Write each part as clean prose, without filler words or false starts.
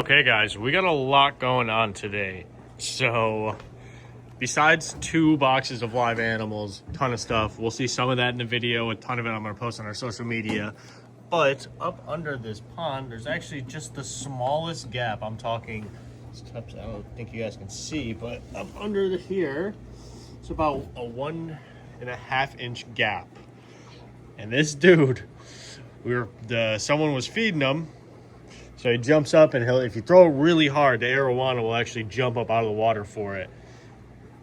Okay guys, we got a lot going on today. So besides 2 boxes of live animals, ton of stuff. We'll see some of that in the video. A ton of it I'm gonna post on our social media. But up under this pond, there's actually just the smallest gap. I'm talking steps, I don't think you guys can see, but up under here, it's about a 1.5 inch gap. And this dude, someone was feeding him. So he jumps up and if you throw it really hard, the arowana will actually jump up out of the water for it.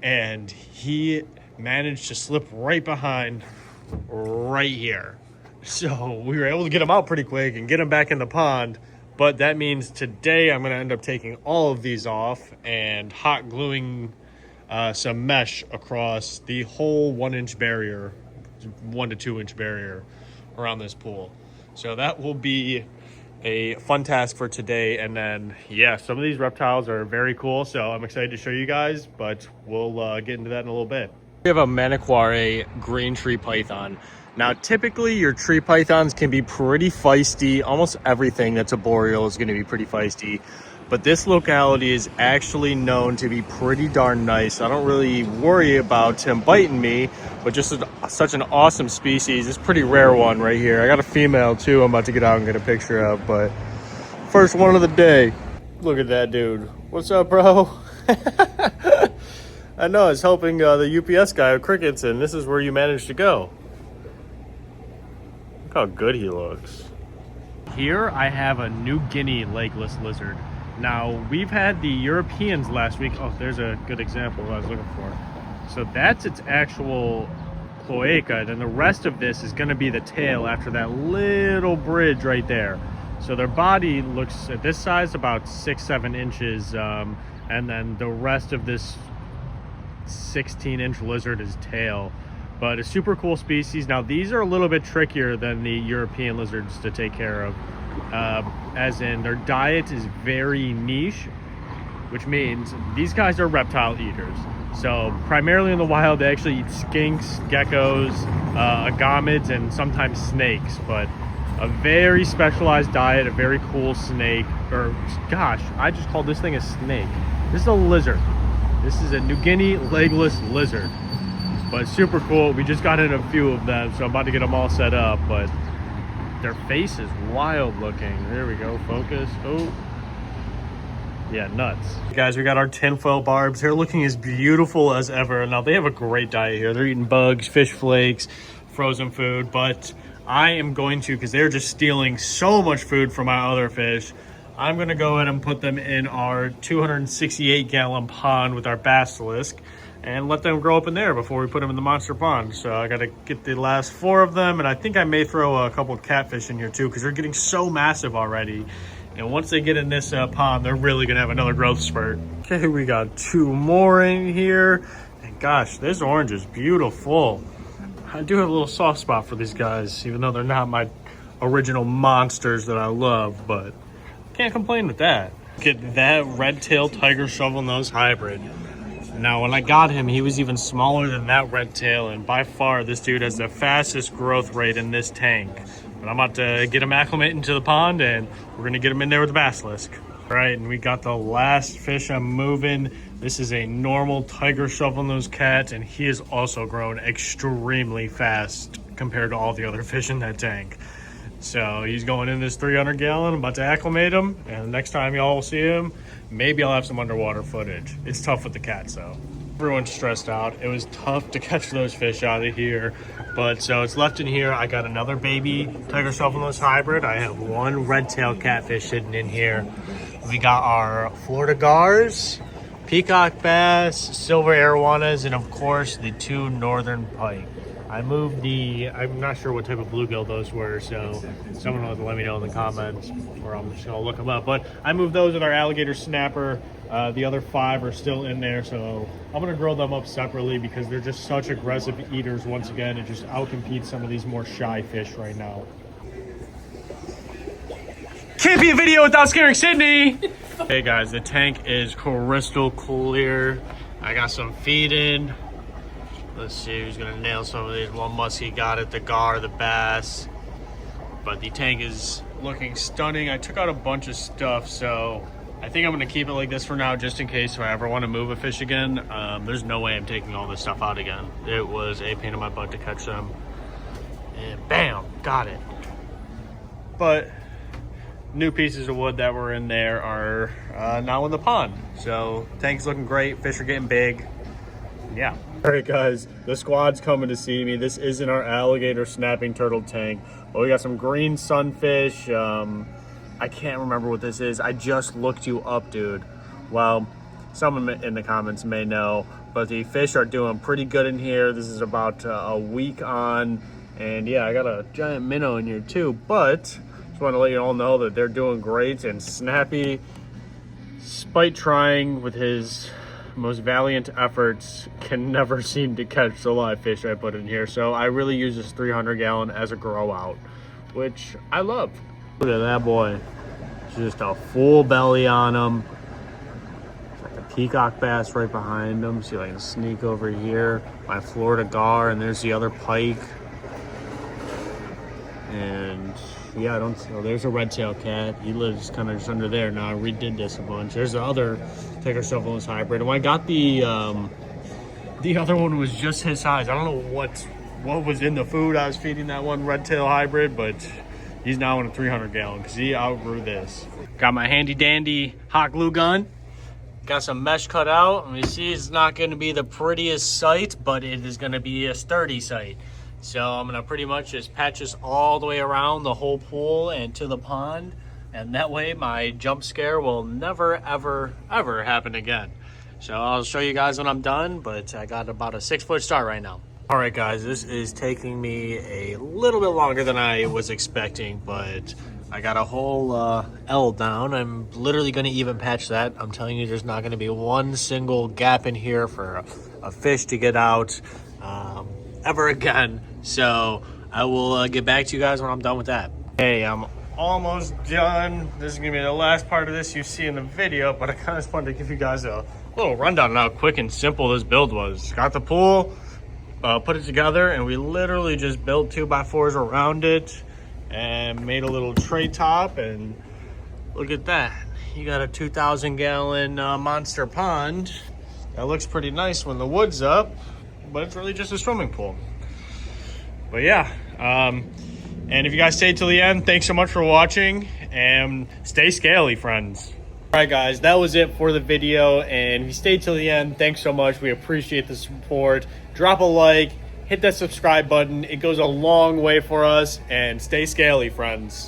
And he managed to slip right behind right here. So we were able to get him out pretty quick and get him back in the pond. But that means today I'm going to end up taking all of these off and hot gluing some mesh across the whole 1 inch barrier, 1 to 2 inch barrier around this pool. So that will be a fun task for today. And then yeah, some of these reptiles are very cool, so I'm excited to show you guys, but we'll get into that in a little bit. We have a Manokwari green tree python. Now typically your tree pythons can be pretty feisty. Almost everything that's a boreal is going to be pretty feisty, but this locality is actually known to be pretty darn nice. I don't really worry about him biting me, but just such an awesome species. It's a pretty rare one right here. I got a female too I'm about to get out and get a picture of, but first one of the day. Look at that dude. What's up, bro? I know, I was helping the UPS guy with crickets, and this is where you managed to go. Look how good he looks. Here I have a New Guinea legless lizard. Now, we've had the Europeans last week. Oh, there's a good example of what I was looking for. So that's its actual cloaca. Then the rest of this is going to be the tail after that little bridge right there. So their body looks at this size about 6-7 inches. And then the rest of this 16-inch lizard is tail. But a super cool species. Now, these are a little bit trickier than the European lizards to take care of. As in their diet is very niche, which means these guys are reptile eaters. So primarily in the wild, they actually eat skinks, geckos, agamids, and sometimes snakes. But a very specialized diet, a very cool snake. Or gosh, I just called this thing a snake. This is a lizard. This is a New Guinea legless lizard, but super cool. We just got in a few of them, so I'm about to get them all set up. But their face is wild looking. There we go, focus. Oh, yeah, nuts. Guys, we got our tinfoil barbs. They're looking as beautiful as ever. Now, they have a great diet here. They're eating bugs, fish flakes, frozen food, but I am going to, because they're just stealing so much food from my other fish, I'm going to go ahead and put them in our 268-gallon pond with our basilisk and let them grow up in there before we put them in the monster pond. So I got to get the last 4 of them, and I think I may throw a couple of catfish in here too, because they're getting so massive already. And once they get in this pond, they're really going to have another growth spurt. Okay, we got 2 more in here. And gosh, this orange is beautiful. I do have a little soft spot for these guys, even though they're not my original monsters that I love, but can't complain with that. Get that red-tailed tiger shovelnose hybrid. Now, when I got him, he was even smaller than that red tail, and by far, this dude has the fastest growth rate in this tank. But I'm about to get him acclimated into the pond, and we're gonna get him in there with the basilisk. All right, and we got the last fish I'm moving. This is a normal tiger shovelnose cat, and he has also grown extremely fast compared to all the other fish in that tank. So he's going in this 300 gallon. I'm about to acclimate him, and the next time y'all will see him, maybe I'll have some underwater footage. It's tough with the cats though. Everyone's stressed out. It was tough to catch those fish out of here, but so it's left in here. I got another baby tiger shovelnose hybrid. I have 1 red-tailed catfish sitting in here. We got our Florida gars, peacock bass, silver arowanas, and of course the 2 northern pike. I moved I'm not sure what type of bluegill those were, so someone will have to let me know in the comments, or I'm just gonna look them up. But I moved those with our alligator snapper. The other 5 are still in there, so I'm gonna grow them up separately because they're just such aggressive eaters. Once again, it just outcompetes some of these more shy fish right now. Can't be a video without scaring Sydney. Hey guys, the tank is crystal clear. I got some feed in. Let's see who's gonna nail some of these. One muskie got it, the gar, the bass. But the tank is looking stunning. I took out a bunch of stuff, so I think I'm gonna keep it like this for now, just in case if I ever want to move a fish again. There's no way I'm taking all this stuff out again. It was a pain in my butt to catch them. And bam, got it. But new pieces of wood that were in there are now in the pond. So tank's looking great, fish are getting big. Yeah. All right, guys, the squad's coming to see me. This isn't our alligator snapping turtle tank, but we got some green sunfish. I can't remember what this is. I just looked you up, dude. Well, someone in the comments may know, but the fish are doing pretty good in here. This is about a week on, and yeah, I got a giant minnow in here too, but just want to let you all know that they're doing great. And Snappy, despite trying with his most valiant efforts, can never seem to catch the live fish I put in here. So I really use this 300-gallon as a grow out, which I love. Look at that boy. It's just a full belly on him. Like a peacock bass right behind him. See if I can sneak over here. My Florida gar, and there's the other pike. And yeah, I don't know. There's a red-tailed cat. He lives kind of just under there. Now I redid this a bunch. There's the other Tigris hybrid. And when I got the other one was just his size. I don't know what was in the food I was feeding that one red-tail hybrid, but he's now in a 300-gallon because he outgrew this. Got my handy dandy hot glue gun. Got some mesh cut out. And you see it's not going to be the prettiest sight, but it is going to be a sturdy sight. So I'm going to pretty much just patch this all the way around the whole pool and to the pond. And that way my jump scare will never, ever, ever happen again. So I'll show you guys when I'm done, but I got about a 6-foot start right now. All right, guys, this is taking me a little bit longer than I was expecting, but I got a whole L down. I'm literally going to even patch that. I'm telling you, there's not going to be one single gap in here for a fish to get out ever again. So I will get back to you guys when I'm done with that. Hey, I'm almost done. This is going to be the last part of this you see in the video, but I kind of just wanted to give you guys a little rundown on how quick and simple this build was. Got the pool. Put it together, and we literally just built 2x4s around it and made a little tray top, and look at that. You got a 2,000-gallon monster pond. That looks pretty nice when the wood's up, but it's really just a swimming pool. But yeah, and if you guys stayed till the end, thanks so much for watching, and stay scaly, friends. All right, guys, that was it for the video, and if you stayed till the end, thanks so much. We appreciate the support. Drop a like, hit that subscribe button. It goes a long way for us, and stay scaly, friends.